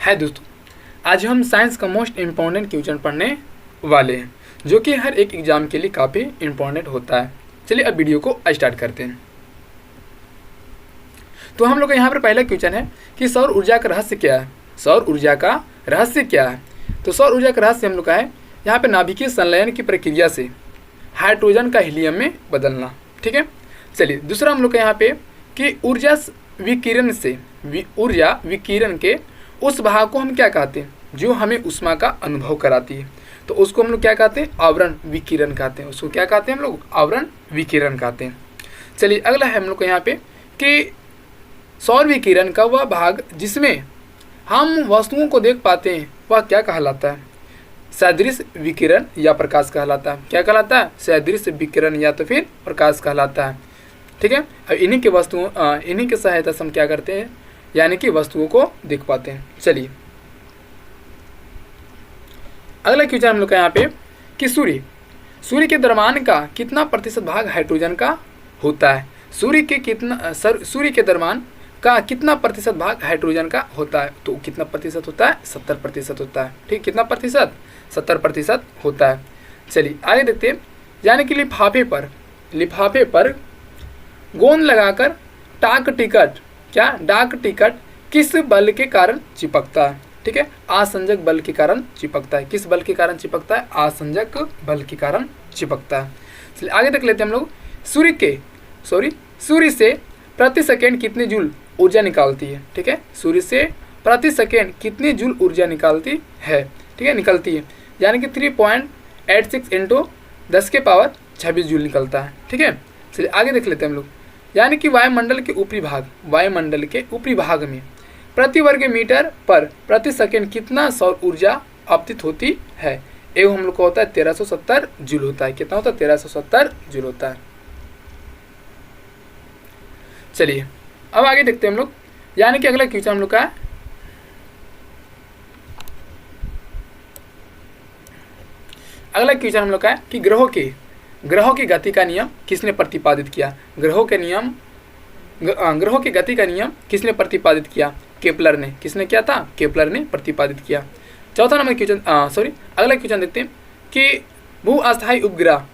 है दोस्तों, आज हम साइंस का मोस्ट इम्पॉर्टेंट क्वेश्चन पढ़ने वाले हैं जो कि हर एक एग्जाम के लिए काफ़ी इम्पॉर्टेंट होता है। चलिए अब वीडियो को स्टार्ट करते हैं। तो हम लोग का यहाँ पर पहला क्वेश्चन है कि सौर ऊर्जा का रहस्य क्या है। सौर ऊर्जा का रहस्य क्या है? तो सौर ऊर्जा का रहस्य हम लोग का है यहाँ पे नाभिकीय संलयन की प्रक्रिया से हाइड्रोजन का हीलियम में बदलना। ठीक है, चलिए दूसरा हम लोग का यहाँ पे कि ऊर्जा विकिरण से ऊर्जा विकिरण के उस भाग को हम क्या कहते हैं जो हमें ऊष्मा का अनुभव कराती है। तो उसको हम लोग क्या कहते हैं? आवरण विकिरण कहते हैं। उसको क्या कहते हैं हम लोग? आवरण विकिरण कहते हैं। चलिए अगला है हम लोग को यहाँ पे कि सौर विकिरण का वह भाग जिसमें हम वस्तुओं को देख पाते हैं वह क्या कहलाता है? सदृश विकिरण या प्रकाश कहलाता है। क्या कहलाता है? सदृश विकिरण या तो फिर प्रकाश कहलाता है। ठीक है, अब इन्हीं की सहायता से हम क्या करते हैं, यानी कि वस्तुओं को देख पाते हैं। चलिए अगला क्वेश्चन हम लोग का यहाँ पे कि सूर्य के द्रव्यमान का कितना प्रतिशत भाग हाइड्रोजन का होता है? सूर्य के द्रव्यमान का कितना प्रतिशत भाग हाइड्रोजन का होता है? तो कितना प्रतिशत होता है? 70% होता है। ठीक, कितना प्रतिशत? 70% होता है। चलिए आगे देखते हैं, यानी कि लिफाफे पर गोंद लगाकर डाक टिकट किस बल के कारण चिपकता है? ठीक है, आसंजक बल के कारण चिपकता है। किस बल के कारण चिपकता है? आसंजक बल के कारण चिपकता है। चलिए आगे देख लेते हैं हम लोग, सूर्य से प्रति सेकेंड कितनी जूल ऊर्जा निकालती है? ठीक है, सूर्य से प्रति सेकेंड कितनी जूल ऊर्जा निकालती है? ठीक है, निकलती है, यानी कि 3.86 इंटू 10 के पावर 26 जूल निकलता है। ठीक है, चलिए आगे देख लेते हैं हम लोग, यानी कि वायुमंडल के ऊपरी भाग में प्रति वर्ग मीटर पर प्रति सेकेंड कितना सौर ऊर्जा अपतित होती है? एवं हम लोग को होता है 1370 जूल होता है। कितना होता है? 1370 जूल होता है। चलिए अब आगे देखते हैं हम लोग, यानी कि अगला क्वेश्चन हम लोग का है कि ग्रहों की गति का नियम किसने प्रतिपादित किया? ग्रहों की गति का नियम किसने प्रतिपादित किया? केपलर ने। किसने किया था? केपलर ने प्रतिपादित किया। चौथा नंबर क्वेश्चन अगला क्वेश्चन देखते हैं कि भू अस्थायी उपग्रह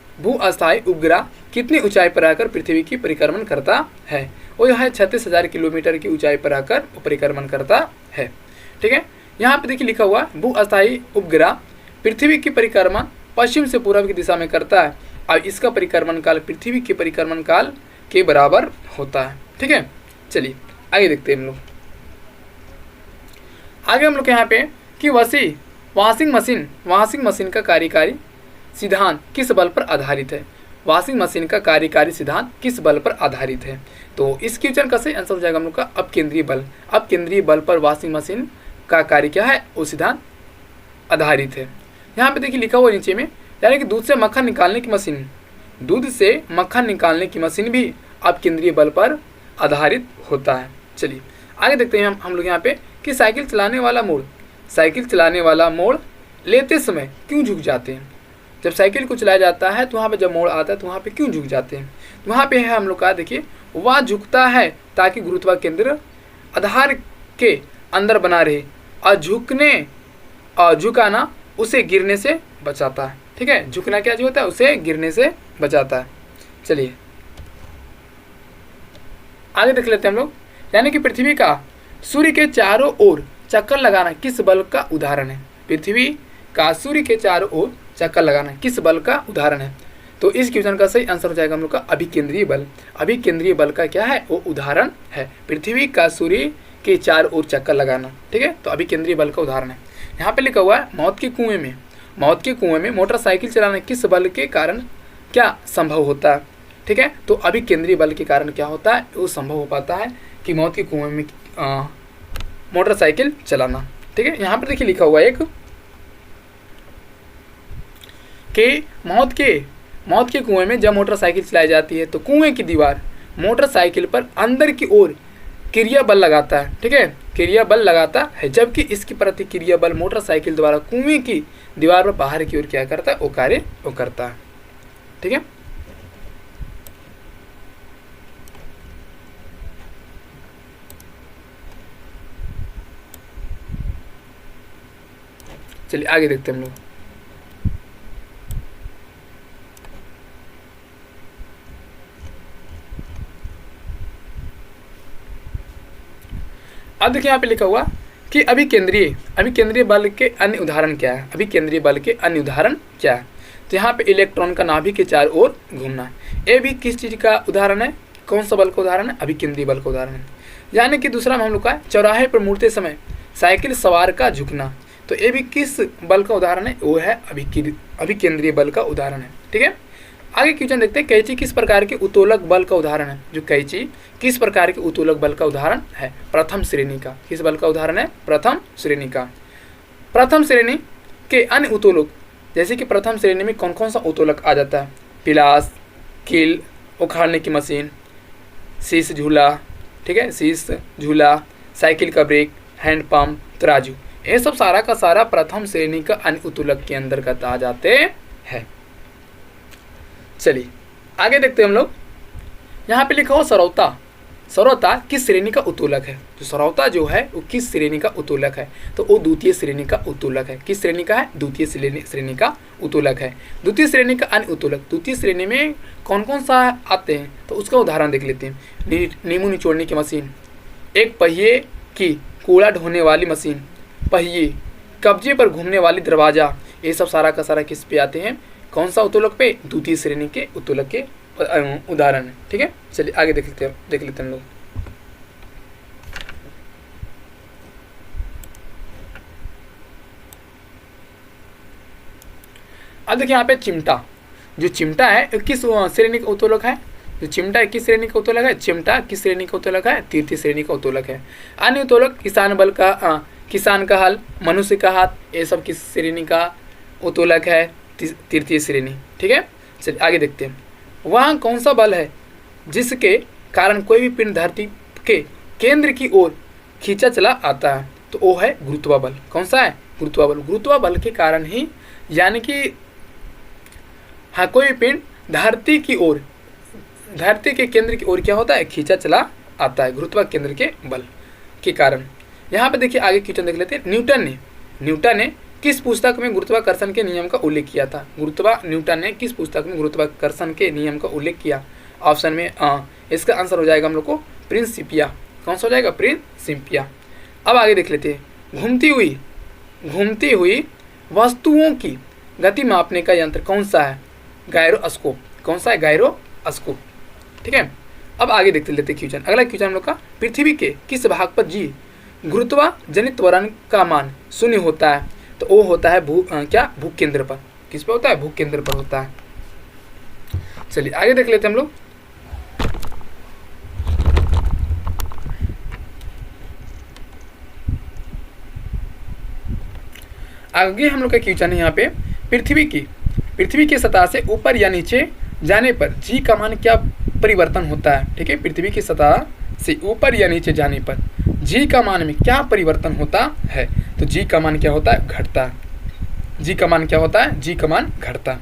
कितनी ऊंचाई पर आकर पृथ्वी की परिक्रमण करता है? वो यह है 36,000 किलोमीटर की ऊंचाई पर आकर परिक्रमण करता है। ठीक है, यहाँ पे देखिए लिखा हुआ भू अस्थायी उपग्रह पृथ्वी की परिक्रमा पश्चिम से पूर्व की दिशा में करता है और इसका परिक्रमण काल पृथ्वी के परिक्रमण काल के बराबर होता है। ठीक है, चलिए आगे देखते हैं हम लोग। आगे हम लोग यहाँ पे कि वॉशिंग मशीन का कार्यकारी सिद्धांत किस बल पर आधारित है? वॉशिंग मशीन का कार्यकारी सिद्धांत किस बल पर आधारित है? तो इस क्वेश्चन का सही आंसर हो जाएगा हम लोग का अपकेंद्रीय बल पर वॉशिंग मशीन का कार्य क्या है? वो सिद्धांत आधारित है। यहाँ पे देखिए लिखा हुआ नीचे में, यानी कि दूध से मक्खन निकालने की मशीन भी अपकेंद्रीय बल पर आधारित होता है। चलिए आगे देखते हैं हम लोग यहाँ पे कि साइकिल चलाने वाला मोड़ लेते समय क्यों झुक जाते हैं? जब साइकिल को चलाया जाता है तो वहाँ पे जब मोड़ आता है तो वहाँ पे क्यों झुक जाते हैं? तो वहाँ पे है हम लोग का देखिए, वह झुकता है ताकि गुरुत्वाकेंद्र आधार के अंदर बना रहे और झुकाना उसे गिरने से बचाता है। ठीक है, झुकना क्या जो होता है? उसे गिरने से बचाता है। चलिए आगे देख लेते हैं हम लोग, यानी कि पृथ्वी का सूर्य के चारों ओर चक्कर लगाना किस बल का उदाहरण है? पृथ्वी का सूर्य के चारों ओर चक्कर लगाना किस बल का उदाहरण है? तो इस क्वेश्चन का सही आंसर हो जाएगा हम लोग का अभिकेंद्रीय बल का क्या है? वो उदाहरण है पृथ्वी का सूर्य के चारों ओर चक्कर लगाना। ठीक है, तो अभिकेंद्रीय बल का उदाहरण है। यहाँ पे लिखा हुआ है मौत के कुएं में मोटरसाइकिल चलाना किस बल के कारण क्या संभव होता है? ठीक है, तो अभिकेंद्रीय बल के कारण क्या होता है? वो संभव हो पाता है कि मौत के कुएं में मोटरसाइकिल चलाना। ठीक है, यहाँ पर देखिए लिखा हुआ है एक कि मौत के कुएं में जब मोटरसाइकिल चलाई जाती है तो कुएं की दीवार मोटरसाइकिल पर अंदर की ओर क्रिया बल लगाता है। ठीक है, क्रिया बल लगाता है, जबकि इसकी प्रतिक्रिया बल मोटरसाइकिल द्वारा कुएं की दीवार पर बाहर की ओर क्या करता है? वो कार्य वो करता है। ठीक है, चलिए आगे देखते हैं हम लोग। अब देखिए यहाँ पे लिखा हुआ कि अभिकेंद्रीय बल के अन्य उदाहरण क्या है। अभिकेंद्रीय बल के अन्य उदाहरण क्या है? तो यहाँ पे इलेक्ट्रॉन का नाभिक के चारों ओर घूमना, ये भी किस चीज़ का उदाहरण है? कौन सा बल का उदाहरण है? अभिकेंद्रीय बल का उदाहरण है। यानी कि दूसरा में हम लोग का चौराहे पर मुड़ते समय साइकिल सवार का झुकना, तो ये भी किस बल का उदाहरण है? वो है अभिकेंद्रीय बल का उदाहरण है। ठीक है, आगे क्वेश्चन देखते हैं। कैंची किस प्रकार के उत्तोलक बल का उदाहरण है? जो कैंची किस प्रकार के उत्तोलक बल का उदाहरण है? प्रथम श्रेणी का। किस बल का उदाहरण है? प्रथम श्रेणी का। प्रथम श्रेणी के अन्य उत्तोलक, जैसे कि प्रथम श्रेणी में कौन कौन सा उत्तोलक आ जाता है? पिलास, कील उखाड़ने की मशीन, शीश झूला, ठीक है, शीश झूला, साइकिल का ब्रेक, हैंड पंप, तराजू, ये सब सारा का सारा प्रथम श्रेणी का अन्य उत्तोलक के अंतर्गत आ जाते हैं। चलिए आगे देखते हैं हम लोग। यहाँ पे लिखा हो सरौता। सरौता किस श्रेणी का उत्तोलक है? तो सरौता जो है वो किस श्रेणी का उत्तोलक है? तो वो द्वितीय श्रेणी का उत्तोलक है। किस श्रेणी का है? द्वितीय श्रेणी का उत्तोलक है। द्वितीय श्रेणी का अन्य उत्तोलक, द्वितीय श्रेणी में कौन कौन सा आते हैं? तो उसका उदाहरण देख लेते हैं। नींबू निचोड़ने की मशीन, एक पहिए की कूड़ा ढोने वाली मशीन, पहिए, कब्जे पर घूमने वाली दरवाजा, ये सब सारा का सारा किस पे आते हैं? कौन सा उत्तोलक पे? द्वितीय श्रेणी के उत्तोलक के उदाहरण है। ठीक है, चलिए आगे देख लेते हैं हम लोग। अब देखिए यहाँ पे चिमटा। जो चिमटा है किस श्रेणी का उत्तोलक है? जो चिमटा किस श्रेणी का उत्तोलक है? चिमटा किस श्रेणी का उत्तोलक है? तृतीय श्रेणी का उत्तोलक है। अन्य उत्तोलक किसान बल का, किसान का हल, मनुष्य का हाथ, ये सब किस श्रेणी का उत्तोलक है? तृतीय श्रेणी। ठीक है, चलिए आगे देखते हैं। वहाँ कौन सा बल है जिसके कारण कोई भी पिंड धरती के केंद्र की ओर खींचा चला आता है? तो वो है गुरुत्वा बल। कौन सा है? गुरुत्वा बल। गुरुत्वा बल के कारण ही, यानी कि हाँ, कोई भी पिंड धरती की ओर, धरती के केंद्र की ओर क्या होता है? खींचा चला आता है, गुरुत्वा केंद्र के बल के कारण। यहाँ पे देखिए आगे क्वेश्चन देख लेते हैं। न्यूटन ने किस पुस्तक में गुरुत्वाकर्षण के नियम का उल्लेख किया था? न्यूटन ने किस पुस्तक में गुरुत्वाकर्षण के नियम का उल्लेख किया? ऑप्शन में इसका आंसर हो जाएगा हम लोग को प्रिंसिपिया। कौन सा हो जाएगा? प्रिंसिपिया। अब आगे देख लेते हैं। घूमती हुई वस्तुओं की गति मापने का यंत्र कौन सा है? गायरोस्कोप। कौन सा है? गायरोस्कोप। ठीक है, अब आगे देखते लेते क्वेश्चन। अगला क्वेश्चन हम लोग का, पृथ्वी के किस भाग पर जी गुरुत्वा जनित त्वरण का मान शून्य होता है? तो वो होता है भूकेंद्र पर। किस पे होता है? भूकेंद्र पर होता है। चलिए आगे देख लेते हैं हम लोग। आगे हम लोग का क्वेश्चन है यहाँ पे, पृथ्वी की सतह से ऊपर या नीचे जाने पर जी का मान क्या परिवर्तन होता है? ठीक है, पृथ्वी की सतह से ऊपर या नीचे जाने पर जी का मान में क्या परिवर्तन होता है? तो जी का मान क्या होता है? घटता है। जी का मान क्या होता है? जी का मान घटता है।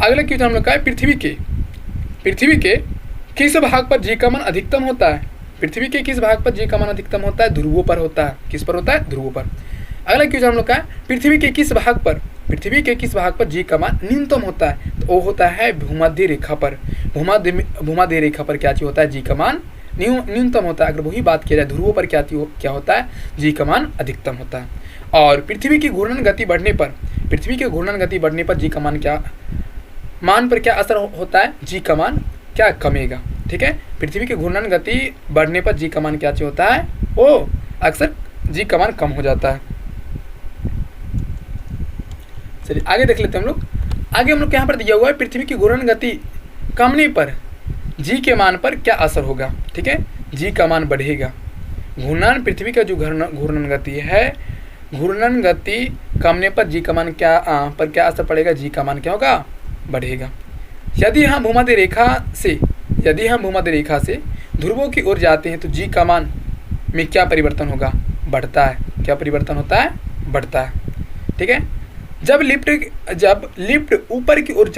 अगला क्वेश्चन हम लोग का है, पृथ्वी के किस भाग पर जी का मान अधिकतम होता है? पृथ्वी के किस भाग पर जी का मान अधिकतम होता है? ध्रुवों पर होता है। किस पर होता है? ध्रुवों पर। अगला क्वेश्चन हम लोग का है, पृथ्वी के किस भाग पर जी का मान न्यूनतम होता है? तो वो होता है भूमध्य रेखा पर। भूमध्य रेखा पर क्या चीज होता है? जी का मान न्यूनतम होता है। अगर वही बात किया जाए, ध्रुवों पर क्या होता है? जी का मान अधिकतम होता है। और पृथ्वी की घूर्णन गति बढ़ने पर जी का मान पर क्या असर होता है? जी का मान क्या कमेगा। ठीक है, पृथ्वी की घूर्णन गति बढ़ने पर जी का मान क्या होता है? वो अक्सर जी का मान कम हो जाता है। चलिए आगे देख लेते हैं हम लोग। आगे हम लोग यहाँ पर दिया हुआ है, पृथ्वी की घूर्णन गति कमने पर जी के मान पर क्या असर होगा? ठीक है, जी का मान बढ़ेगा। घूर्णन, पृथ्वी का जो घूर्णन गति है, घूर्णन गति कमने पर जी का मान क्या असर पड़ेगा? जी का मान क्या होगा? बढ़ेगा। यदि हम भूमध्य रेखा से ध्रुवों की ओर जाते हैं तो जी का मान में क्या परिवर्तन होगा? बढ़ता है। क्या परिवर्तन होता है? बढ़ता है। ठीक है, जब लिफ्ट ऊपर की ओर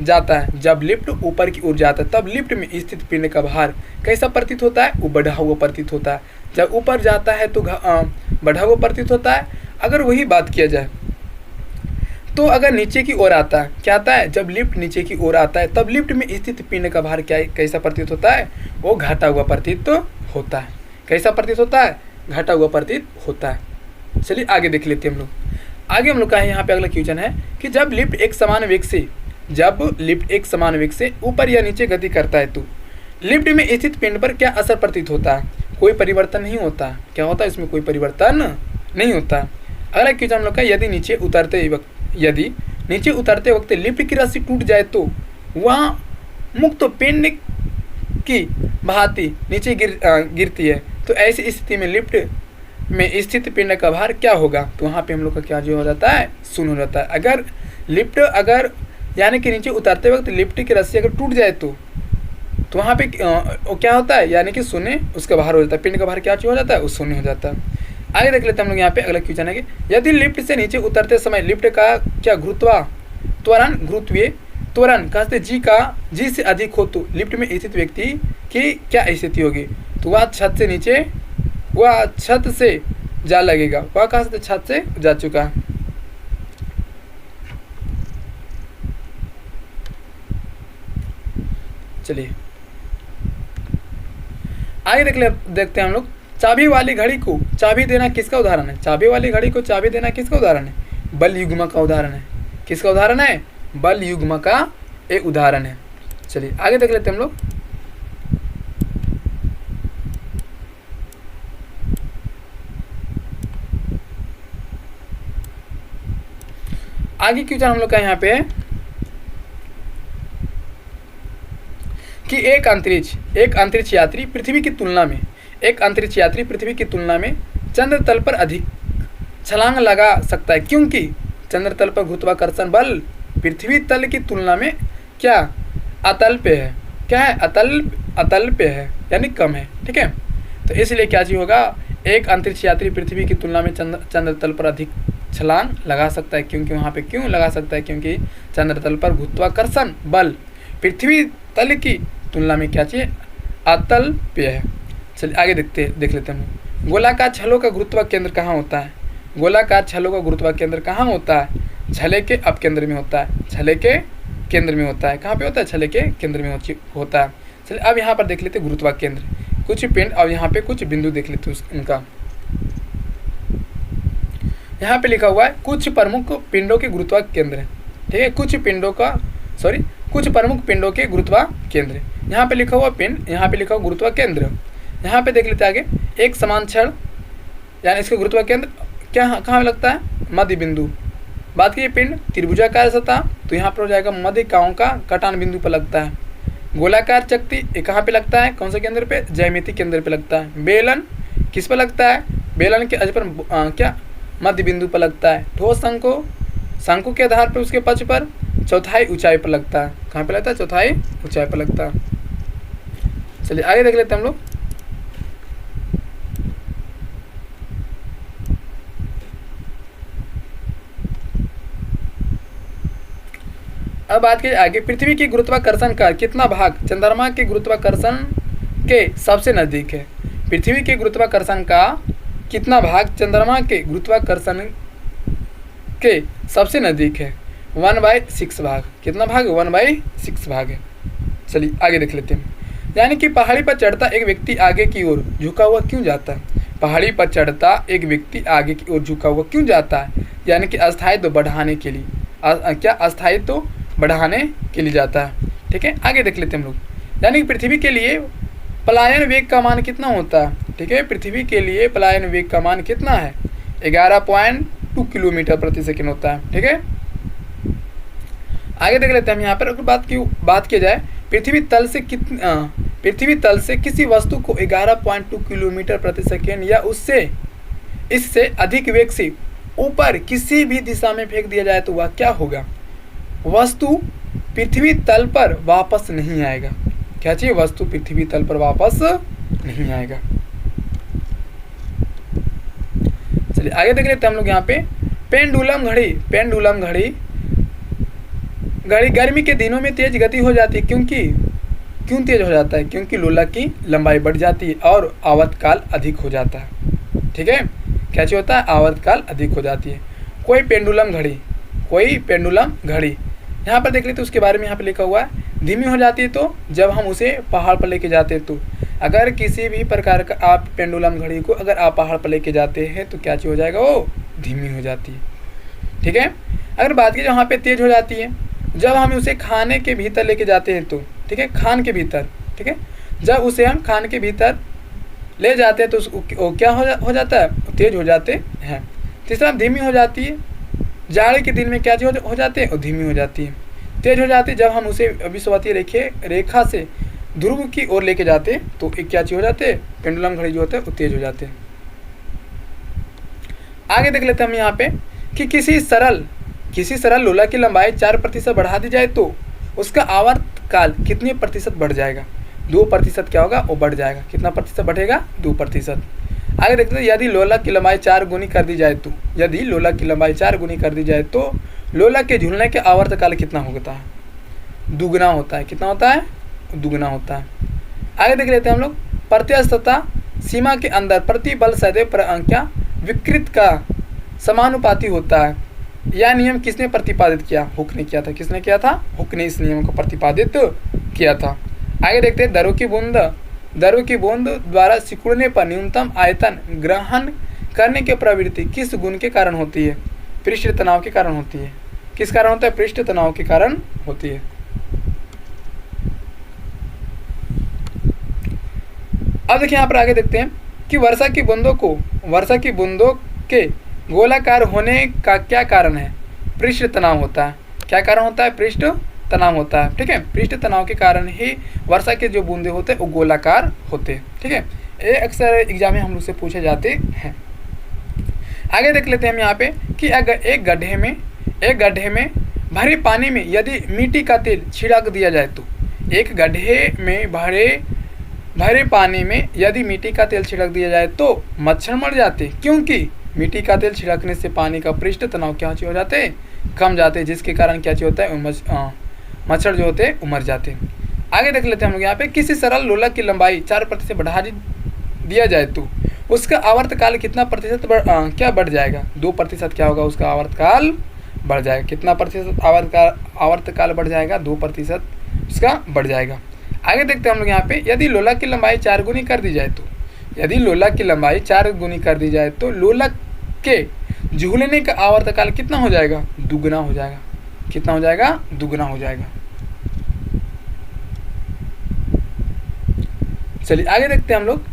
जाता है, तब लिफ्ट में स्थित पिंड का भार कैसा प्रतीत होता है? वो बढ़ा हुआ प्रतीत होता है। जब ऊपर जाता है तो बढ़ा हुआ प्रतीत होता है। अगर वही बात किया जाए, तो अगर नीचे की ओर आता है, क्या आता है, जब लिफ्ट नीचे की ओर आता है तब लिफ्ट में स्थित पिंड का भार क्या कैसा प्रतीत होता है, वो घटा हुआ प्रतीत होता है। कैसा प्रतीत होता है, घटा हुआ प्रतीत होता है। चलिए आगे देख लेते हैं हम लोग। आगे हम लोग का है यहाँ पे अगला क्वेश्चन है कि जब लिफ्ट एक समान वेग से ऊपर या नीचे गति करता है तो लिफ्ट में स्थित पिंड पर क्या असर प्रतीत होता है, कोई परिवर्तन नहीं होता। क्या होता है, इसमें कोई परिवर्तन नहीं होता। अगला क्वेश्चन हम लोग का, यदि नीचे उतरते वक्त लिफ्ट की रस्सी टूट जाए तो वहाँ मुक्त पिंड की भांति नीचे गिरती है, तो ऐसी स्थिति में लिफ्ट में स्थित पिंड का भार क्या होगा, तो वहाँ पे हम लोग का क्या जो हो जाता है, शून्य हो जाता है। अगर यानी कि नीचे उतरते वक्त लिफ्ट की रस्सी अगर टूट जाए तो वहाँ पे क्या होता है, यानी कि शून्य उसका भार हो जाता है, पिंड का भार क्या हो जाता है, वो शून्य हो जाता है। आगे देख लेते हैं हम लोग यहाँ पे अगला क्वेश्चन है कि यदि लिफ्ट से नीचे उतरते समय लिफ्ट का क्या गुरुत्वीय त्वरण कहते जी से अधिक हो तो लिफ्ट में स्थित व्यक्ति की क्या स्थिति होगी, तो वह छत से जा लगेगा। वह कहाँ से, छत से जा चुका। चलिए आगे देखते हैं हम लोग। चाबी वाली घड़ी को चाबी देना किसका उदाहरण है, चाबी वाली घड़ी को चाबी देना किसका उदाहरण है, बल युग्म का उदाहरण है। किसका उदाहरण है, बल युग्म का एक उदाहरण है। चलिए आगे देख लेते हैं हम लोग। आगे क्वेश्चन हम लोग का यहाँ पे है कि एक अंतरिक्ष यात्री पृथ्वी की तुलना में चंद्र तल पर अधिक छलांग लगा सकता है, क्योंकि चंद्र तल पर गुरुत्वाकर्षण बल पृथ्वी तल की तुलना में क्या अतल पे है, क्या है, अतल पे है यानी कम है। ठीक है, तो इसलिए क्या चीज होगा, एक अंतरिक्ष यात्री पृथ्वी की तुलना में चंद्र तल पर अधिक छलांग लगा सकता है, क्योंकि वहाँ पे क्यों लगा सकता है, क्योंकि चंद्र तल पर गुरुत्वाकर्षण बल पृथ्वी तल की तुलना में क्या चाहिए, अतल पे है। चलिए आगे देख लेते हैं। गोलाकार छलों का गुरुत्व केंद्र कहाँ होता है, गोलाकार छलों का गुरुत्व केंद्र कहाँ होता है, छले के अपकेंद्र में होता है, छले के केंद्र में होता है। कहाँ पे होता है, छले के केंद्र में होता है। चलिए अब यहाँ पर देख लेते हैं गुरुत्व केंद्र, कुछ पिंड और यहाँ पे कुछ बिंदु देख लेते हैं उनका। यहाँ पे लिखा हुआ है कुछ प्रमुख पिंडों के गुरुत्व केंद्र। ठीक है, कुछ प्रमुख पिंडों के गुरुत्व केंद्र। यहाँ पे लिखा हुआ पिंड, यहाँ पे लिखा हुआ गुरुत्व केंद्र। यहाँ पे देख लेते हैं आगे, एक समान छड़ यानी इसका गुरुत्व केंद्र क्या कहाँ लगता है, मध्य बिंदु। बात कीजिए पिंड त्रिभुजाकार सतह, तो यहाँ पर हो जाएगा मध्य काओं का कटान बिंदु पर लगता है। गोलाकार चक्ति ये कहाँ पे लगता है, कौन से केंद्र पे, ज्यामिति केंद्र पे लगता है। बेलन किस पर लगता है, बेलन के अज पर क्या मध्य बिंदु पर लगता है। ठोस शंकु के आधार पर उसके पक्ष पर चौथाई ऊंचाई पर लगता है। कहाँ पे लगता है, चौथाई ऊंचाई पर लगता है। चलिए आगे देख लेते हैं हम लोग। अब बात की आगे, पृथ्वी की गुरुत्वाकर्षण का कितना भाग चंद्रमा के गुरुत्वाकर्षण के सबसे नजदीक है। पृथ्वी के गुरुत्वाकर्षण का कितना भाग चंद्रमा के गुरुत्वाकर्षण के सबसे नजदीक है, 1/6 भाग। कितना भाग, 1/6 भाग है। चलिए आगे देख लेते हैं। यानी कि पहाड़ी पर चढ़ता एक व्यक्ति आगे की ओर झुका हुआ क्यों जाता है, पहाड़ी पर चढ़ता एक व्यक्ति आगे की ओर झुका हुआ क्यों जाता है, यानी कि अस्थायित्व बढ़ाने के लिए, अस्थायित्व बढ़ाने के लिए जाता है। ठीक है, आगे देख लेते हैं हम लोग। यानी कि पृथ्वी के लिए पलायन वेग का मान कितना होता है। ठीक है, पृथ्वी के लिए पलायन वेग का मान कितना है, 11.2 किलोमीटर प्रति सेकंड होता है। ठीक है, आगे देख लेते हैं हम। यहाँ पर अगर बात की जाए पृथ्वी तल से किसी वस्तु को 11.2 किलोमीटर प्रति सेकंड या इससे अधिक वेग से ऊपर किसी भी दिशा में फेंक दिया जाए तो वह क्या होगा, वस्तु पृथ्वी तल पर वापस नहीं आएगा। क्या चाहिए, वस्तु पृथ्वी तल पर वापस नहीं आएगा। चलिए आगे देख लेते हैं हम लोग। यहाँ पे पेंडुलम घड़ी गर्मी के दिनों में तेज गति हो जाती है, क्यों तेज हो जाता है, क्योंकि लोलक की लंबाई बढ़ जाती है और आवर्तकाल अधिक हो जाता है। ठीक है, क्या चीज होता है, आवर्तकाल अधिक हो जाती है। कोई पेंडुलम घड़ी कोई पेंडुलम घड़ी। यहाँ पर देख लेते उसके बारे में यहाँ पे लिखा हुआ है, धीमी हो जाती है तो जब हम उसे पहाड़ पर लेके जाते हैं तो। अगर किसी भी प्रकार का आप पेंडुलम घड़ी को अगर आप पहाड़ पर लेके जाते हैं तो क्या चीज़ हो जाएगा, वो धीमी हो जाती है। ठीक है। अगर बात की यहाँ पे तेज हो जाती है जब हम उसे खाने के भीतर लेके जाते हैं तो। ठीक है, खान के भीतर। ठीक है, जब उसे हम खान के भीतर ले जाते हैं तो वो क्या हो जाता है, तेज हो जाते हैं। तीसरा, धीमी हो जाती है, जाड़े के दिन में क्या चीज़ हो जाते हैं, वो धीमी हो जाती है। तेज हो जाती है जब हम उसे विषुवतीय रेखा से ध्रुव की ओर लेके जाते हैं तो एक क्या चीज़ हो जाते हैं, पेंडुलम घड़ी जो होता है वो तेज हो जाते हैं। आगे देख लेते हैं हम यहाँ पे कि किसी सरल लोला की लंबाई 4% बढ़ा दी जाए तो उसका आवर्तकाल कितने प्रतिशत बढ़ जाएगा, 2% क्या होगा, वो बढ़ जाएगा। कितना प्रतिशत बढ़ेगा, 2%। आगे देखते हैं, यदि लोला की लंबाई 4 गुनी कर दी जाए तो, यदि लोला की लंबाई 4 गुनी कर दी जाए तो लोला के झूलने के आवर्तकाल कितना होता है, दुगना होता है। कितना होता है, दुगना होता है। आगे देख लेते हैं हम लोग, प्रत्यस्तता सीमा के अंदर प्रतिबल सदैव क्या विकृत का समानुपाती होता है। यह नियम किसने प्रतिपादित किया, हुक ने किया था। किसने किया था, हुक ने इस नियम को प्रतिपादित किया था। आगे देखते हैं, दरों की बूंद द्वारा सिकुड़ने पर न्यूनतम आयतन ग्रहण करने की प्रवृत्ति किस गुण के कारण होती है, पृष्ठ तनाव के कारण होती है। किस कारण होता है, पृष्ठ तनाव के कारण होती है। अब देखिए यहाँ पर आगे देखते हैं कि वर्षा की बूंदों के गोलाकार होने का क्या कारण है, पृष्ठ तनाव होता है। क्या कारण होता है, पृष्ठ तनाव होता है। ठीक है, पृष्ठ तनाव के कारण ही वर्षा के जो बूंदे होते हैं वो गोलाकार होते हैं। ठीक है, ये अक्सर एग्जाम में हम लोग से पूछे जाते हैं। आगे देख लेते हैं हम यहाँ पे कि अगर एक गड्ढे में भरे पानी में यदि मिट्टी का तेल छिड़क दिया जाए तो, एक गड्ढे में भरे पानी में यदि मिट्टी का तेल छिड़क दिया जाए तो मच्छर मर जाते, क्योंकि मिट्टी का तेल छिड़कने से पानी का पृष्ठ तनाव क्या हो जाते हैं, कम जाते हैं, जिसके कारण क्या चीज होता है, मच्छर जो होते हैं वो मर जाते हैं। आगे देख लेते हैं हम लोग यहाँ पे, किसी सरल लोला की लंबाई 4% बढ़ा दिया जाए तो उसका आवर्तकाल कितना प्रतिशत क्या बढ़ जाएगा, 2% क्या होगा, उसका आवर्तकाल बढ़ जाएगा। कितना प्रतिशत आवर्तकाल बढ़ जाएगा, 2% उसका बढ़ जाएगा। आगे देखते हैं हम लोग यहाँ पे, यदि लोला की लंबाई 4 गुनी कर दी जाए तो, यदि लोला की लंबाई 4 गुनी कर दी जाए तो लोला के झूलने का आवर्तकाल कितना हो जाएगा, दुगना हो जाएगा। कितना हो जाएगा, दुगना हो जाएगा। चलिए आगे देखते हैं हम लोग,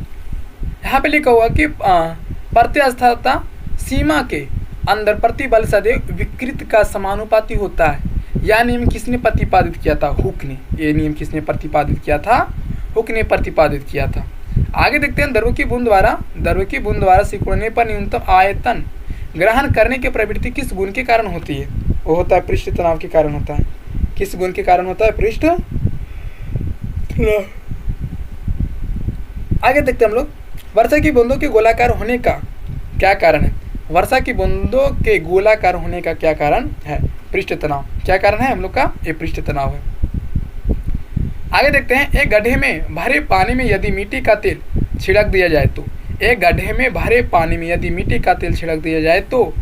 यहाँ पे लिखा हुआ कि प्रत्यस्थता सीमा के अंदर प्रतिबल सदैव विकृत का समानुपाती होता है। यह नियम किसने प्रतिपादित किया था, हुक ने। ये नियम किसने प्रतिपादित किया था, हुक ने प्रतिपादित किया था। आगे देखते हैं, द्रव की बूंद द्वारा सिकुड़ने पर न्यूनतम आयतन ग्रहण करने की प्रवृत्ति किस गुण के कारण होती है, वो होता है पृष्ठ तनाव के कारण होता है। किस गुण के कारण होता है, पृष्ठ तनाव। आगे देखते हैं हम लोग, वर्षा की बूंदों के गोलाकार होने का क्या कारण है, वर्षा की बूंदों के गोलाकार होने का क्या कारण है, पृष्ठ तनाव। क्या कारण है हम लोग का, ये पृष्ठ तनाव है। आगे देखते हैं, एक गड्ढे में भरे पानी में यदि मिट्टी का तेल छिड़क दिया जाए तो, एक गड्ढे में भरे पानी में यदि मिट्टी का तेल छिड़क दिया जाए तो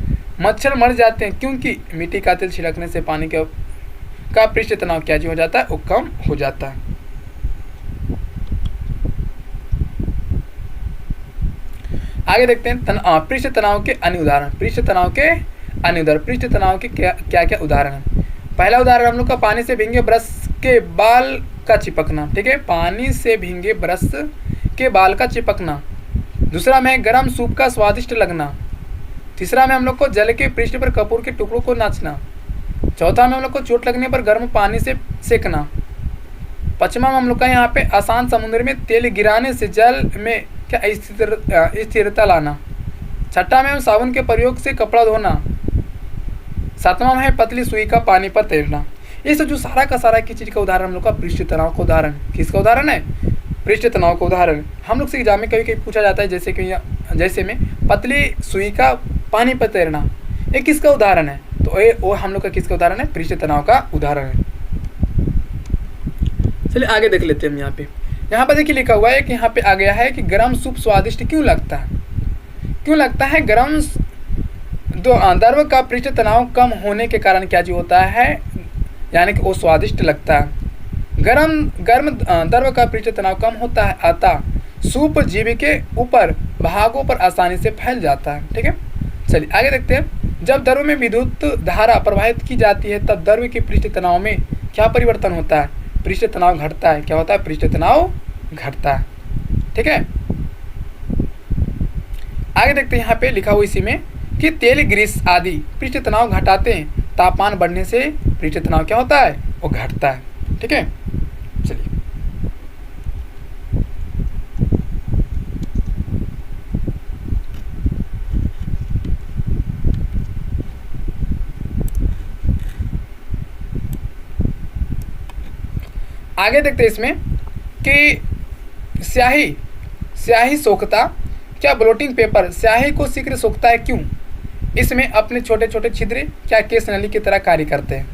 मच्छर मर जाते हैं, क्योंकि मिट्टी का तेल छिड़कने से पानी का पृष्ठ तनाव क्या हो जाता है, वो कम हो जाता है। आगे देखते हैं, पृष्ठ तनाव के अन्य उदाहरण। पृष्ठ तनाव के क्या क्या उदाहरण है। पहला उदाहरण हम लोग का, पानी से भींगे ब्रश के बाल का चिपकना। ठीक है, पानी से भींगे ब्रश के बाल का चिपकना। दूसरा में गरम सूप का स्वादिष्ट लगना। तीसरा में हम लोग को जल के पृष्ठ पर कपूर के टुकड़ों को नाचना। चौथा में हम लोग को चोट लगने पर गर्म पानी से सेकना। पांचवा में हम लोग का यहाँ पे आसान समुद्र में तेल गिराने से जल में क्या स्थिरता लाना। छठा में हम साबुन के प्रयोग से कपड़ा धोना। सातवां में है पतली सुई का पानी पर तैरना। ये सब जो सारा का सारा की चीज़ का उदाहरण हम लोग का पृष्ठ तनाव का उदाहरण। किसका उदाहरण है, पृष्ठ तनाव का उदाहरण। हम लोग से एग्जाम में कभी कभी पूछा जाता है, जैसे में पतली सुई का पानी पर तैरना, ये किसका उदाहरण है, तो ये वो हम लोग का किसका उदाहरण है, पृष्ठ तनाव का उदाहरण है। चलिए आगे देख लेते हैं हम यहाँ पे देखिए लिखा हुआ है कि यहाँ पे आ गया है कि गरम सूप स्वादिष्ट क्यों लगता है। द्रव का पृष्ठ तनाव कम होने के कारण क्या जी होता है, यानी कि वो स्वादिष्ट लगता है। गर्म द्रव का पृष्ठ तनाव कम होता है अतः सूप जीव के ऊपर भागों पर आसानी से फैल जाता है। ठीक है, चलिए आगे देखते हैं। जब द्रव में विद्युत धारा प्रवाहित की जाती है तब द्रव के पृष्ठ तनाव में क्या परिवर्तन होता है, पृष्ठ तनाव घटता है। क्या होता है, पृष्ठ तनाव घटता है। ठीक है, आगे देखते हैं। यहाँ पे लिखा हुआ इसी में कि तेल ग्रीस आदि पृष्ठ तनाव घटाते हैं, तापमान बढ़ने से पृष्ठ तनाव क्या होता है, वो घटता है। ठीक है, चलिए आगे देखते हैं इसमें कि स्याही सोखता, क्या ब्लोटिंग पेपर स्याही को शीघ्र सोखता है, क्यों? इसमें अपने छोटे छोटे छिद्र क्या केस नली की तरह कार्य करते हैं।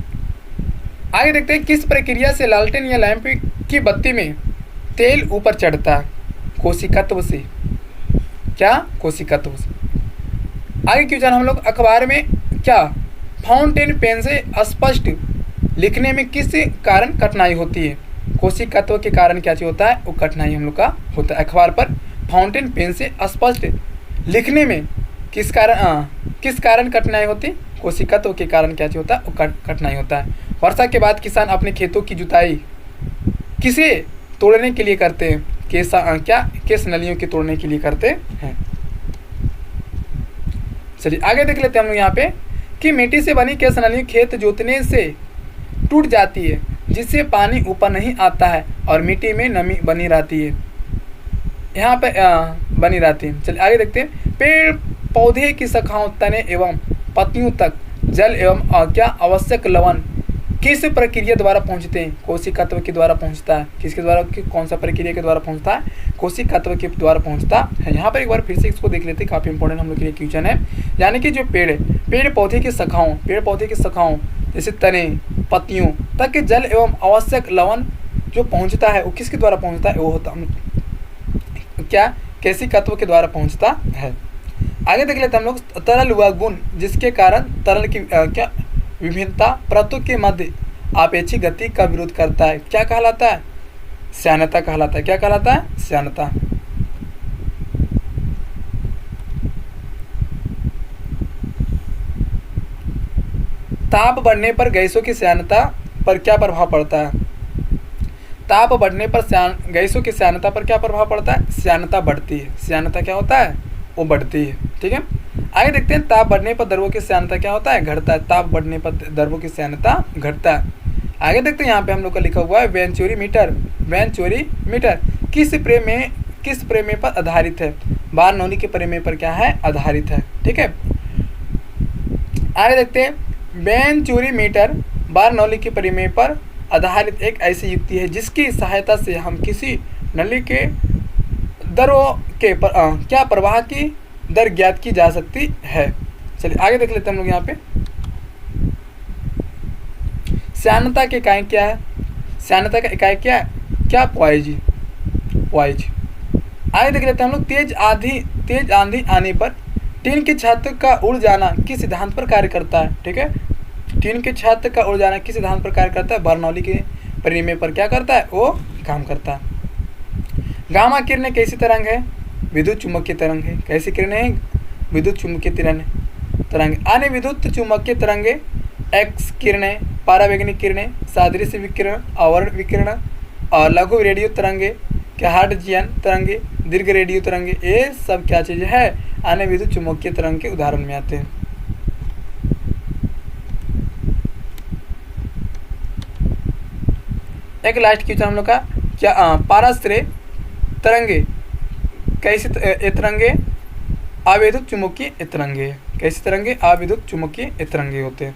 आगे देखते हैं किस प्रक्रिया से लालटेन या लैंप की बत्ती में तेल ऊपर चढ़ता है, कोशिकत्व से। क्या, कोशिकत्व से। आगे क्यों जाना हम लोग, अखबार में क्या फाउंटेन पेन से स्पष्ट लिखने में किस कारण कठिनाई होती है, कोशिकत्व के कारण क्या चीज होता है, वो कठिनाई हम लोग का होता है। अखबार पर फाउंटेन पेन से स्पष्ट लिखने में किस कारण कठिनाई होती, कोशिकत्व के कारण क्या चीज होता है, वो कठिनाई होता है। वर्षा के बाद किसान अपने खेतों की जुताई किसे तोड़ने के लिए करते हैं, केस नलियों के तोड़ने के लिए करते हैं। चलिए आगे देख लेते हैं हम लोग यहाँ पे कि मिट्टी से बनी केस नली खेत जोतने से टूट जाती है, जिससे पानी ऊपर नहीं आता है और मिट्टी में नमी बनी रहती है, यहाँ पे बनी रहती है। चलिए आगे देखते हैं। पेड़ पौधे की शाखाओं, तने एवं पत्तियों तक जल एवं क्या आवश्यक लवण किस प्रक्रिया द्वारा पहुँचते हैं, कोशिकत्व के द्वारा पहुँचता है। किसके द्वारा, कौन सा प्रक्रिया के द्वारा पहुँचता है, कोशिकत्व के द्वारा पहुँचता है। यहाँ पर एक बार फिर से इसको देख लेते हैं, काफ़ी इंपॉर्टेंट हम लोग के लिए क्वेश्चन है। यानी कि जो पेड़ पौधे की शाखाओं जैसे तने पत्तियों तक जल एवं आवश्यक लवण जो पहुँचता है वो किसके द्वारा पहुँचता है, वो होता क्या, कोशिकत्व के द्वारा पहुँचता है। आगे देख लेते हैं हम लोग। तरल व गुण जिसके कारण तरल की क्या विभिन्नता परतों के मध्य आपेक्षिक गति का विरोध करता है, क्या कहलाता है, श्यानता कहलाता है। क्या कहलाता है, श्यानता। ताप बढ़ने पर गैसों की श्यानता पर क्या प्रभाव पड़ता है, ताप बढ़ने पर गैसों की श्यानता पर क्या प्रभाव पड़ता है, श्यानता बढ़ती है। श्यानता क्या होता है, वो बढ़ती है। ठीक है, आगे देखते हैं। ताप बढ़ने पर द्रवों की श्यानता क्या होता है, घटता है। ताप बढ़ने पर द्रवों की श्यानता घटता है। आगे देखते हैं, यहाँ पे हम लोग का लिखा हुआ है वेंचुरी मीटर किस प्रमेय पर आधारित है, बारनौली के प्रमेय पर क्या है, आधारित है। ठीक है, आगे देखते हैं। वेंचुरी मीटर बारनौली के प्रमेय पर आधारित एक ऐसी युक्ति है जिसकी सहायता से हम किसी नली के दरों के क्या प्रवाह की दर ज्ञात की जा सकती है। चलिए आगे देख लेते हैं हम लोग यहाँ पे। श्यानता की इकाई क्या है, श्यानता का इकाई क्या है, क्या, पॉइज। आगे देख लेते हैं हम लोग। तेज आंधी आने पर टीन की छत का उड़ जाना किस सिद्धांत पर कार्य करता है। ठीक है, टीन की छत का उड़ जाना किस सिद्धांत पर कार्य करता है, बर्नौली के प्रमेय पर क्या करता है, वो काम करता है। गामा किरणें कैसी तरंग है, विद्युत चुम्बकीय तरंग है। कैसी किरणें हैं, विद्युत चुम्बकीय तरंग। अन्य विद्युत चुम्बकीय तरंगे एक्स किरणें, पारावैगनिक किरणें, सादृश्य विकिरण, आवरण विकिरण और लघु रेडियो तरंगे, क्या हार्टजियन तरंगे, दीर्घ रेडियो तरंगे, ये सब क्या चीज़ है, अन्य विद्युत चुम्बकीय तरंग के उदाहरण में आते हैं। एक लास्ट क्वेश्चन हम लोग का, क्या पाराश्रय तरंगे कैसे तरंगे, अविद्युत चुम्बकीय तरंगे। कैसे तरंगे, अविद्युत चुम्बकीय तरंगे होते हैं।